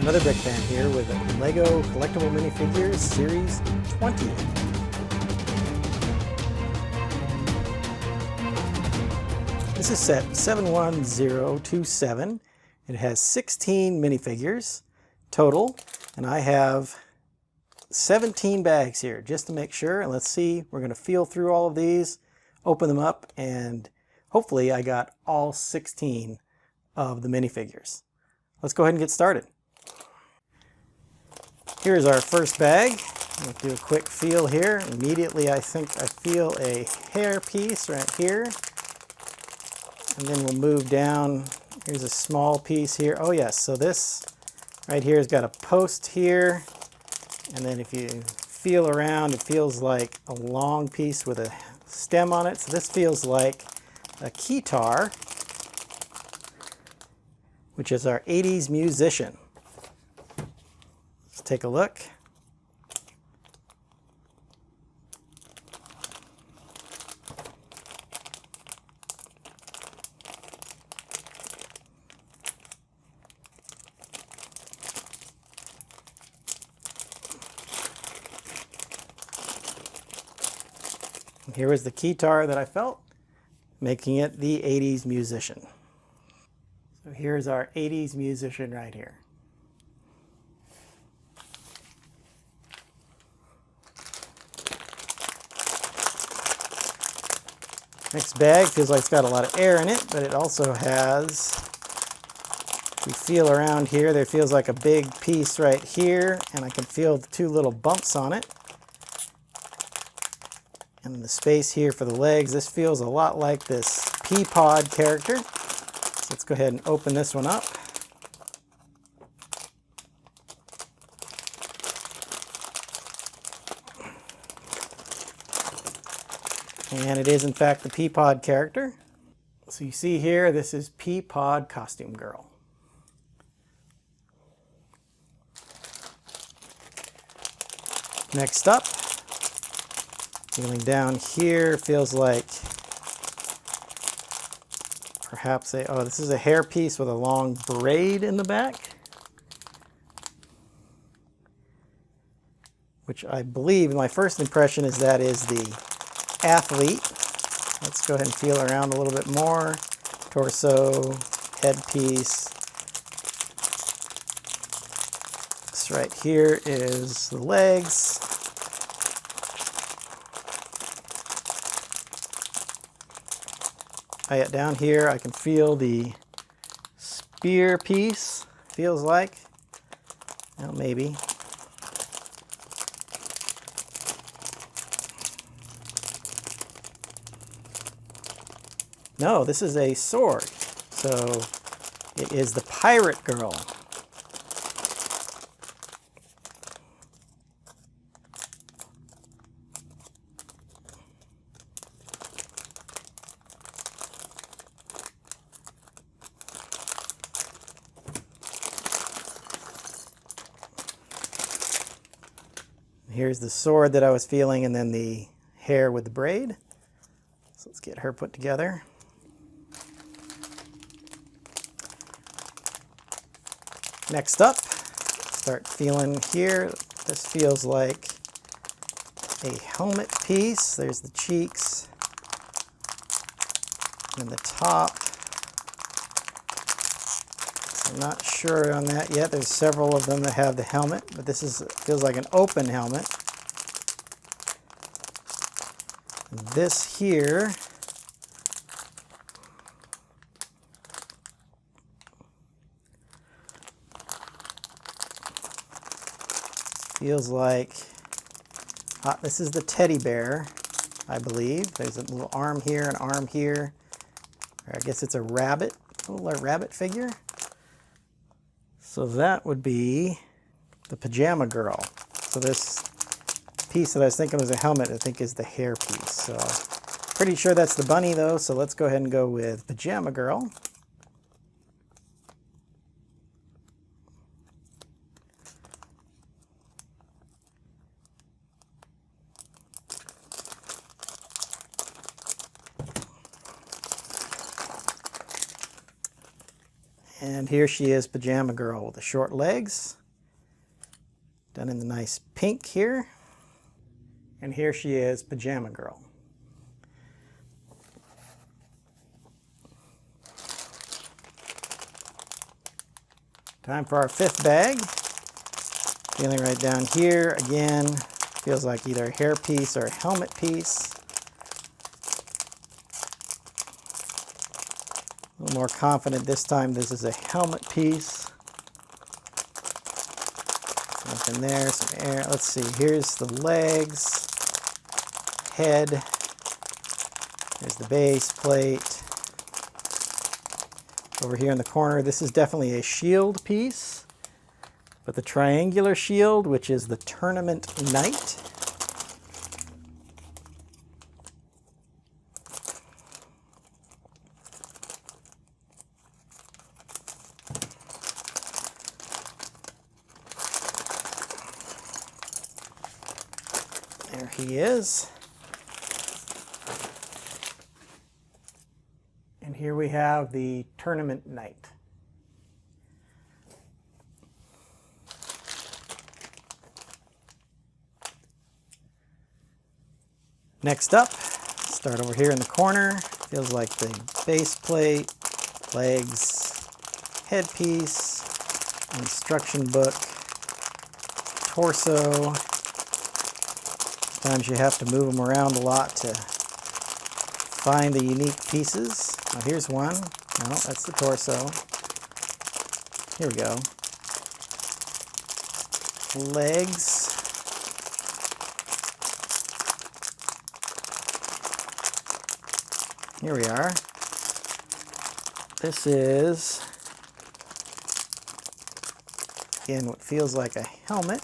Another Brick Fan here with LEGO Collectible Minifigures Series 20. This is set 71027. It has 16 minifigures total, and I have 17 bags here just to make sure. And let's see, we're going to feel through all of these, open them up, and hopefully I got all 16 of the minifigures. Let's go ahead and get started. Here's our first bag. We'll do a quick feel here. Immediately I think I feel a hair piece right here. And then we'll move down. Here's a small piece here. Oh yes, so this right here has got a post here. And then if you feel around, it feels like a long piece with a stem on it. So this feels like a guitar, which is our 80s musician. Let's take a look. Here was the guitar that I felt, making it the 80s musician. So here's our 80s musician right here. Next bag feels like it's got a lot of air in it, but it also has, if you feel around here, there feels like a big piece right here, and I can feel the two little bumps on it. And the space here for the legs, this feels a lot like this pea pod character. So let's go ahead and open this one up. And it is in fact the pea pod character. So you see here, this is Pea Pod Costume Girl. Next up, feeling down here, feels like perhaps oh, this is a hair piece with a long braid in the back, which I believe, my first impression is that is the athlete. Let's go ahead and feel around a little bit more. Torso, headpiece. This right here is the legs. Down here I can feel the spear piece, feels like. Well, maybe. No, this is a sword. So it is the pirate girl. Here's the sword that I was feeling, and then the hair with the braid. So let's get her put together. Next up, start feeling here. This feels like a helmet piece. There's the cheeks and the top. I'm not sure on that yet. There's several of them that have the helmet, but this feels like an open helmet. This here feels like, this is the teddy bear, I believe. There's a little arm here, an arm here. Or I guess it's a rabbit, a little rabbit figure. So that would be the pajama girl. So this piece that I was thinking was a helmet, I think is the hair piece. So pretty sure that's the bunny though, so let's go ahead and go with pajama girl. And here she is, Pajama Girl with the short legs. Done in the nice pink here. And here she is, Pajama Girl. Time for our fifth bag. Feeling right down here, again, feels like either a hair piece or a helmet piece. A little more confident this time this is a helmet piece. Something there, some air. Let's see, here's the legs, head, there's the base plate. Over here in the corner, this is definitely a shield piece, but the triangular shield, which is the Tournament Knight. There he is. And here we have the Tournament Knight. Next up, start over here in the corner. Feels like the base plate, legs, headpiece, instruction book, torso. Sometimes you have to move them around a lot to find the unique pieces. Now here's one. No, that's the torso. Here we go. Legs. Here we are. This is, again, what feels like a helmet.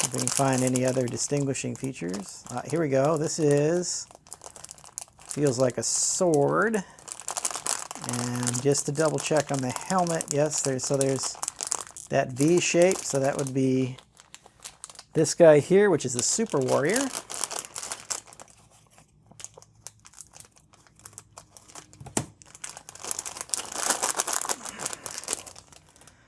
If we can find any other distinguishing features. Here we go. This feels like a sword. And just to double check on the helmet, yes, there's that V shape, so that would be this guy here, which is the Super Warrior.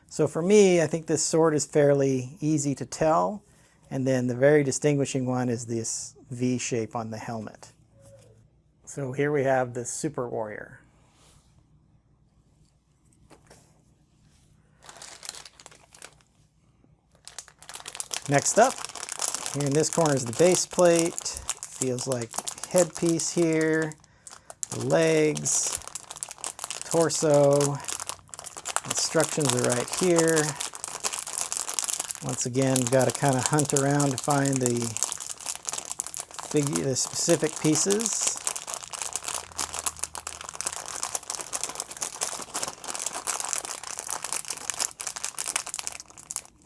So for me, I think this sword is fairly easy to tell. And then the very distinguishing one is this V shape on the helmet. So here we have the Super Warrior. Next up, here in this corner is the base plate. Feels like headpiece here, the legs, torso. Instructions are right here. Once again, you've got to kind of hunt around to find the specific pieces.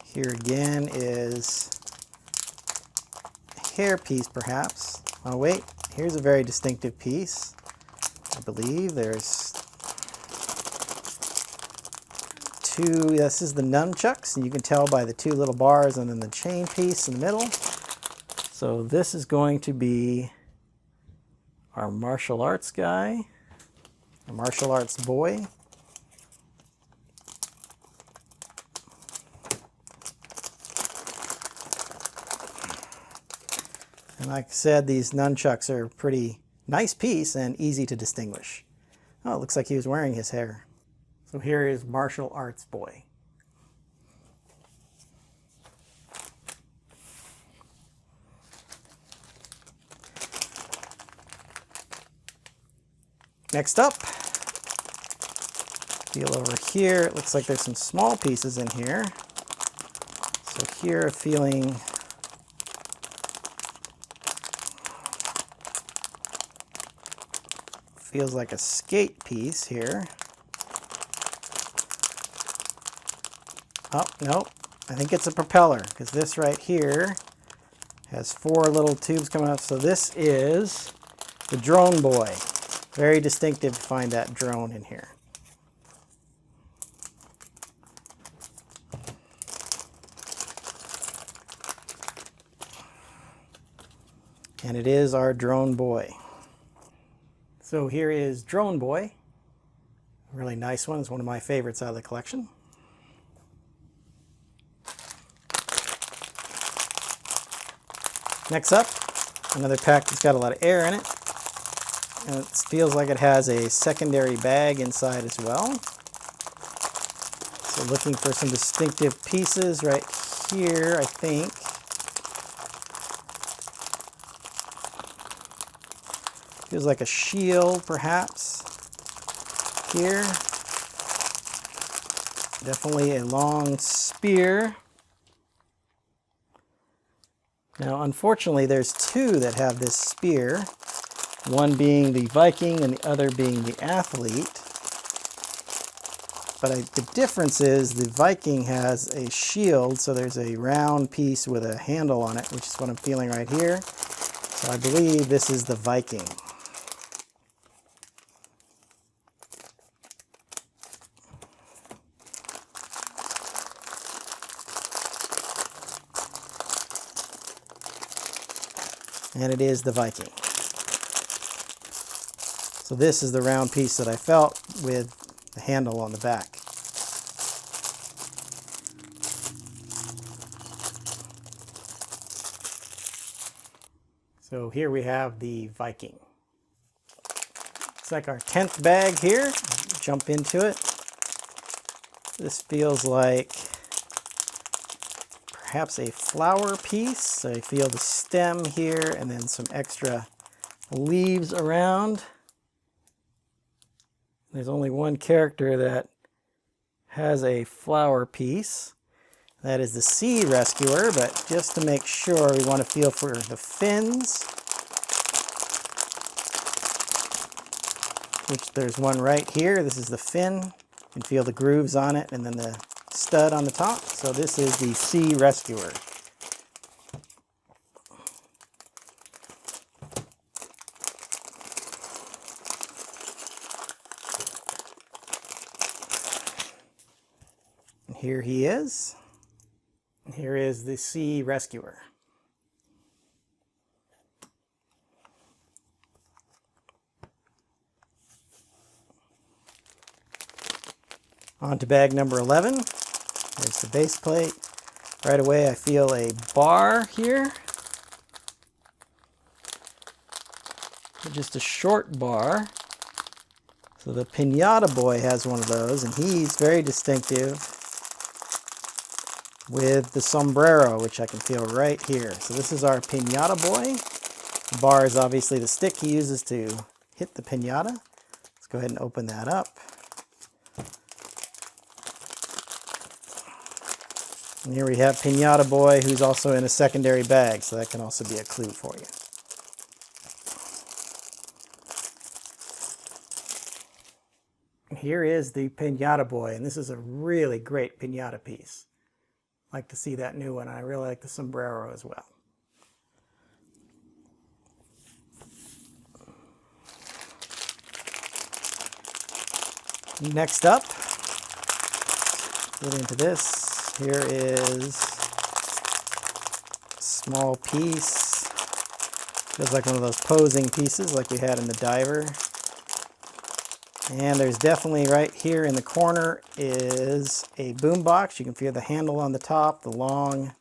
Here again is a hair piece, perhaps. Oh wait, here's a very distinctive piece. I believe there's two, this is the nunchucks, and you can tell by the two little bars and then the chain piece in the middle. So this is going to be our martial arts guy, a martial arts boy. And like I said, these nunchucks are a pretty nice piece and easy to distinguish. Oh, it looks like he was wearing his hair. So here is martial arts boy. Next up, feel over here. It looks like there's some small pieces in here. So here, feeling feels like a skate piece here. Oh, no, I think it's a propeller, because this right here has four little tubes coming up. So this is the drone boy. Very distinctive to find that drone in here. And it is our drone boy. So here is Drone Boy. A really nice one. It's one of my favorites out of the collection. Next up, another pack that's got a lot of air in it. And it feels like it has a secondary bag inside as well. So looking for some distinctive pieces right here, I think. Feels like a shield, perhaps, here. Definitely a long spear. Now, unfortunately, there's two that have this spear, one being the Viking and the other being the athlete. But the difference is the Viking has a shield, so there's a round piece with a handle on it, which is what I'm feeling right here. So I believe this is the Viking. And it is the Viking. So this is the round piece that I felt with the handle on the back. So here we have the Viking. It's like our 10th bag here. Jump into it. This feels like perhaps a flower piece. So you feel the stem here and then some extra leaves around. There's only one character that has a flower piece. That is the Sea Rescuer, but just to make sure, we want to feel for the fins. Which there's one right here. This is the fin. You can feel the grooves on it and then the stud on the top. So this is the Sea Rescuer. And here he is. And here is the Sea Rescuer. On to bag number 11. There's the base plate. Right away I feel a bar here. Just a short bar. So the Pinata Boy has one of those, and he's very distinctive with the sombrero, which I can feel right here. So this is our Pinata Boy. The bar is obviously the stick he uses to hit the pinata. Let's go ahead and open that up. And here we have Pinata Boy, who's also in a secondary bag, so that can also be a clue for you. And here is the Pinata Boy, and this is a really great pinata piece. I like to see that new one. I really like the sombrero as well. Next up, get into this. Here is a small piece. Feels like one of those posing pieces like we had in the diver. And there's definitely right here in the corner is a boombox. You can feel the handle on the top, the long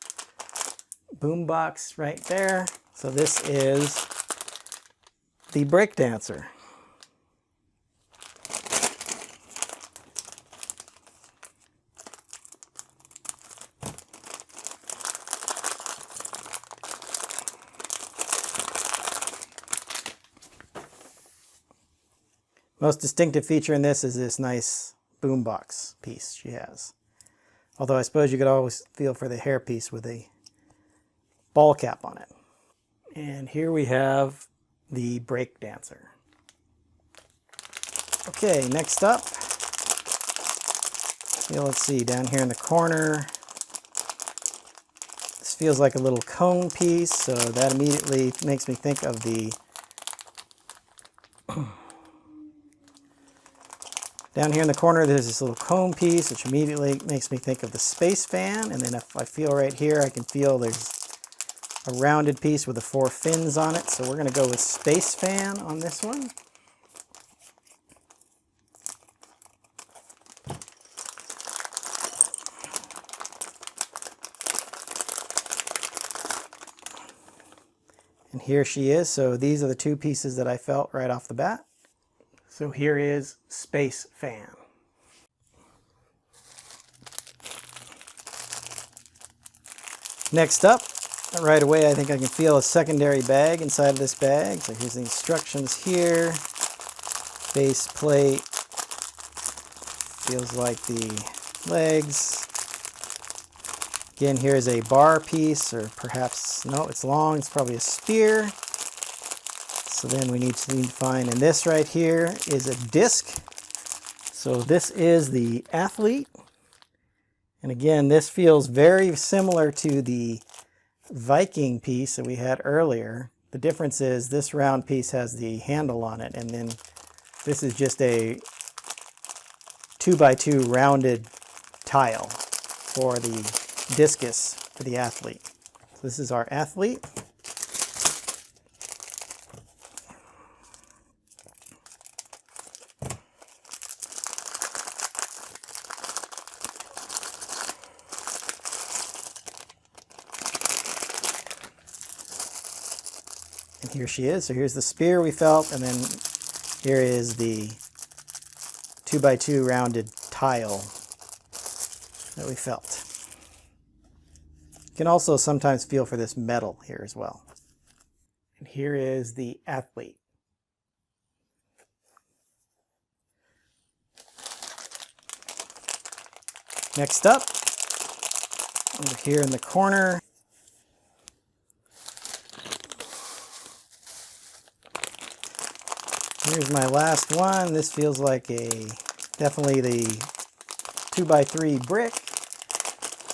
boombox right there. So this is the breakdancer. Most distinctive feature in this is this nice boombox piece she has. Although I suppose you could always feel for the hairpiece with a ball cap on it. And here we have the break dancer. Okay, next up, let's see, down here in the corner, this feels like a little cone piece, so that immediately makes me think of the down here in the corner, there's this little cone piece, which immediately makes me think of the space fan. And then if I feel right here, I can feel there's a rounded piece with the 4 fins on it. So we're going to go with space fan on this one. And here she is. So these are the two pieces that I felt right off the bat. So here is Space Fan. Next up, right away I think I can feel a secondary bag inside of this bag. So here's the instructions here. Base plate. Feels like the legs. Again, here's a bar piece, or perhaps, no, it's long, it's probably a spear. So then we need to find, and this right here is a disc. So this is the athlete. And again, this feels very similar to the Viking piece that we had earlier. The difference is this round piece has the handle on it, and then this is just a 2x2 rounded tile for the discus for the athlete. So this is our athlete. And here she is. So here's the spear we felt, and then here is the 2x2 rounded tile that we felt. You can also sometimes feel for this metal here as well. And here is the athlete. Next up, over here in the corner, here's my last one. This feels like definitely the 2x3 brick.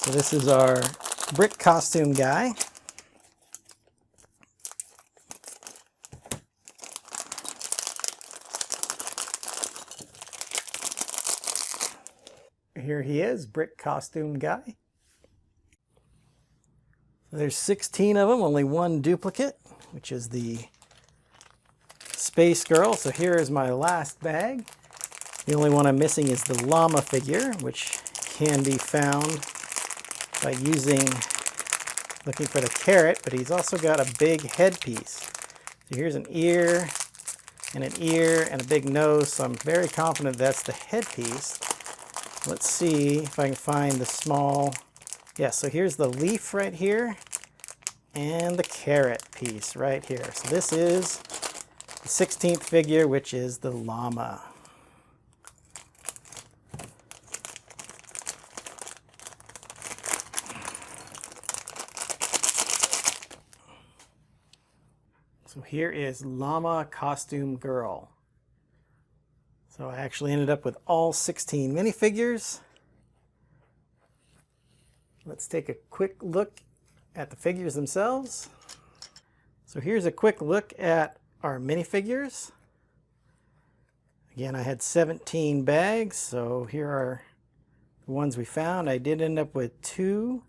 So this is our brick costume guy. Here he is, brick costume guy. So there's 16 of them, only one duplicate, which is the Space Girl. So here is my last bag. The only one I'm missing is the llama figure, which can be found by looking for the carrot, but he's also got a big headpiece. So here's an ear and a big nose, so I'm very confident that's the headpiece. Let's see if I can find the small, yeah, so here's the leaf right here and the carrot piece right here. So this is the 16th figure, which is the llama. So here is Llama Costume Girl. So I actually ended up with all 16 minifigures. Let's take a quick look at the figures themselves. So here's a quick look at our minifigures. Again, I had 17 bags, so here are the ones we found. I did end up with 2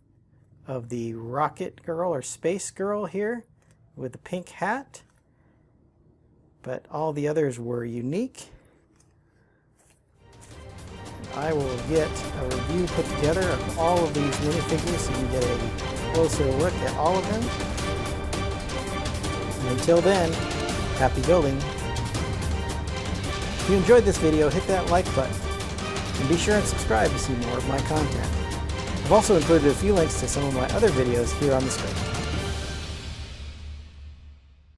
of the Rocket Girl or Space Girl here with the pink hat, but all the others were unique. I will get a review put together of all of these minifigures so you can get a closer look at all of them. And until then, happy building. If you enjoyed this video, hit that like button and be sure and subscribe to see more of my content. I've also included a few links to some of my other videos here on the screen.